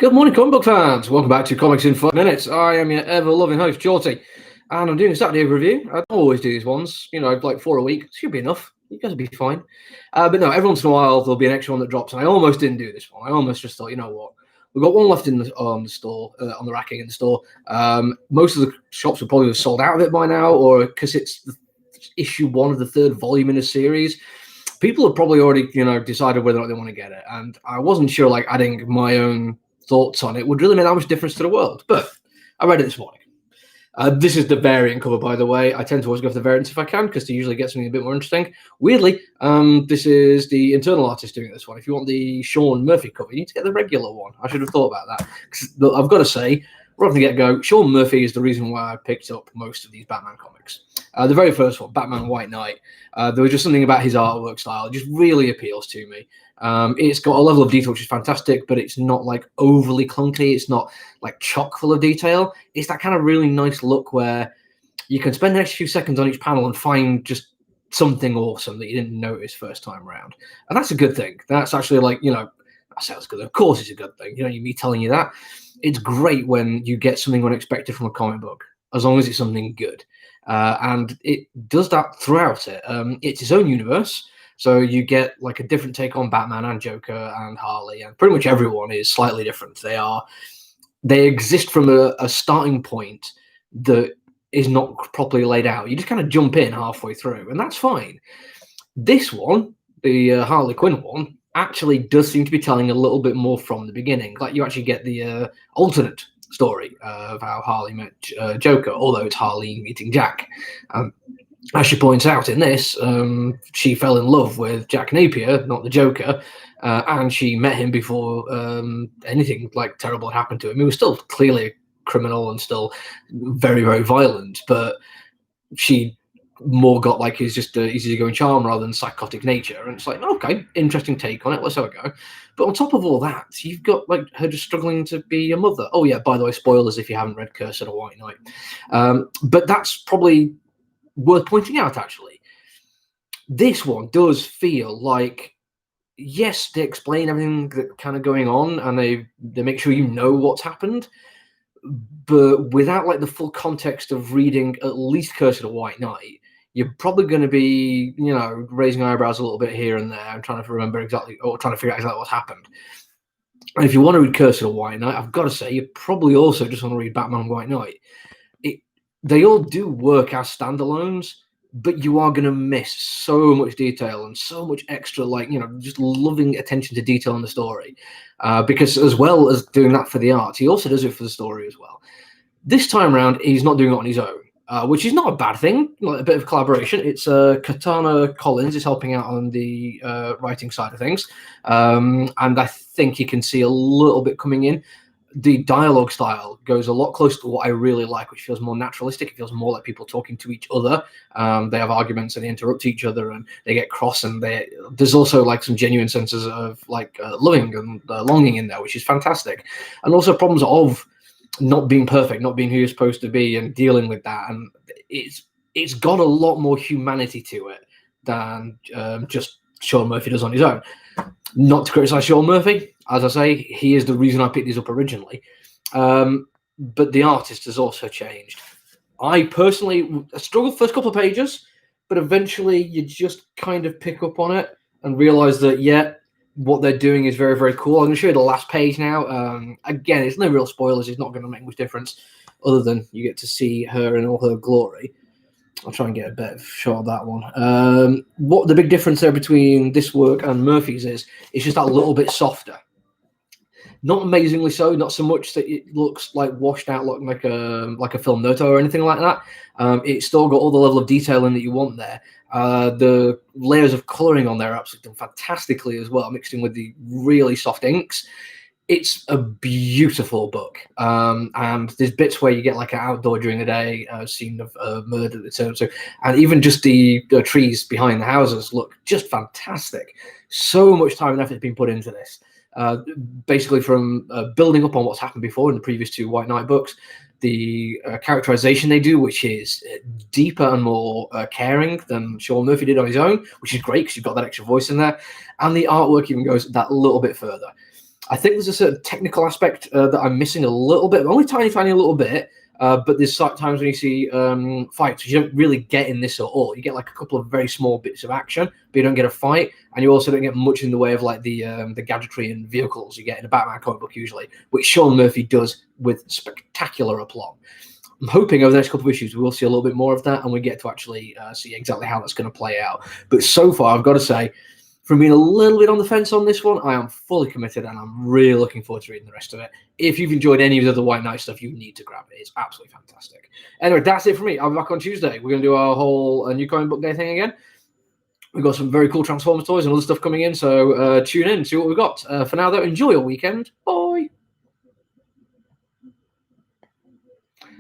Good morning, comic book fans. Welcome back to Comics in 5 Minutes. I am your ever-loving host, Jorty, and I'm doing a Saturday review. I always do these ones, like 4 a week. Should be enough. You guys will be fine. But no, every once in a while, there'll be an extra one that drops, and I almost didn't do this one. I almost just thought, you know what? We've got one left in the store, on the racking in the store. Most of the shops will probably have sold out of it by now, or because it's issue 1 of the 3rd volume in a series. People have probably already, decided whether or not they want to get it. And I wasn't sure, adding my own thoughts on it would really make that much difference to the world. But I read it this morning. This is the variant cover, by the way. I tend to always go for the variants if I can, because they usually get something a bit more interesting. Weirdly, this is the internal artist doing this one. If you want the Sean Murphy cover, you need to get the regular one. I should have thought about that. 'Cause I've got to say, right from the get-go, Sean Murphy is the reason why I picked up most of these Batman comics. The very first one, Batman White Knight, there was just something about his artwork style. It just really appeals to me. It's got a level of detail which is fantastic, but it's not overly clunky. It's not chock full of detail. It's that kind of really nice look where you can spend the next few seconds on each panel and find just something awesome that you didn't notice first time around. And that's a good thing. That's actually that sounds good. Of course it's a good thing. Me telling you that. It's great when you get something unexpected from a comic book, as long as it's something good. And it does that throughout it. It's its own universe. So you get a different take on Batman and Joker and Harley, and pretty much everyone is slightly different. They exist from a starting point that is not properly laid out. You just kind of jump in halfway through, and that's fine. This one, the Harley Quinn one, actually does seem to be telling a little bit more from the beginning. You actually get the alternate story of how Harley met Joker, although it's Harley meeting Jack. As she points out in this, she fell in love with Jack Napier, not the Joker, and she met him before anything terrible had happened to him. He was still clearly a criminal and still very, very violent, but she more got his just easygoing charm rather than psychotic nature. And it's okay, interesting take on it. Let's have a go. But on top of all that, you've got her just struggling to be a mother. Oh yeah, by the way, spoilers if you haven't read Curse of the White Knight. But that's probably worth pointing out, actually. This one does feel yes, they explain everything that's kind of going on, and they make sure you know what's happened, but without the full context of reading at least Curse of the White Knight, you're probably going to be, raising eyebrows a little bit here and there and trying to remember exactly, or trying to figure out exactly what's happened. And if you want to read Curse of the White Knight, I've got to say, you probably also just want to read Batman White Knight. They all do work as standalones, but you are going to miss so much detail and so much extra, just loving attention to detail in the story. Because as well as doing that for the art, he also does it for the story as well. This time around, he's not doing it on his own, which is not a bad thing, a bit of collaboration. It's Katana Collins is helping out on the writing side of things. And I think you can see a little bit coming in. The dialogue style goes a lot closer to what I really like, which feels more naturalistic. It feels more like people talking to each other. They have arguments and they interrupt each other and they get cross, and there's also some genuine senses of loving and longing in there, which is fantastic. And also problems of not being perfect, not being who you're supposed to be, and dealing with that. And it's got a lot more humanity to it than just Sean Murphy does on his own. Not to criticize Sean Murphy, as I say, he is the reason I picked these up originally. But the artist has also changed. I personally struggled first couple of pages, but eventually you just kind of pick up on it and realize that, what they're doing is very, very cool. I'm going to show you the last page now. Again, it's no real spoilers. It's not going to make much difference other than you get to see her in all her glory. I'll try and get a better shot of that one. What the big difference there between this work and Murphy's is, it's just that little bit softer. Not amazingly so, not so much that it looks washed out, like a film noto or anything like that. It's still got all the level of detail in that you want there. The layers of colouring on there are absolutely done fantastically as well, mixed in with the really soft inks. It's a beautiful book, and there's bits where you get an outdoor during the day scene of murder that turns to, and even just the trees behind the houses look just fantastic. So much time and effort has been put into this, basically from building up on what's happened before in the previous 2 White Knight books, the characterization they do, which is deeper and more caring than Sean Murphy did on his own, which is great because you've got that extra voice in there, and the artwork even goes that little bit further. I think there's a certain technical aspect that I'm missing a little bit, only tiny little bit. But there's times when you see fights you don't really get in this at all. You get like a couple of very small bits of action, but you don't get a fight, and you also don't get much in the way of like the gadgetry and vehicles you get in a Batman comic book usually, which Sean Murphy does with spectacular aplomb. I'm hoping over the next couple of issues we will see a little bit more of that, and we get to actually see exactly how that's going to play out. But so far, I've got to say, from being a little bit on the fence on this one, I am fully committed, and I'm really looking forward to reading the rest of it. If you've enjoyed any of the other White Knight stuff, you need to grab it. It's absolutely fantastic. Anyway, that's it for me. I'll be back on Tuesday. We're going to do our whole new comic book day thing again. We've got some very cool Transformers toys and other stuff coming in, so tune in, see what we've got. For now, though, enjoy your weekend. Bye.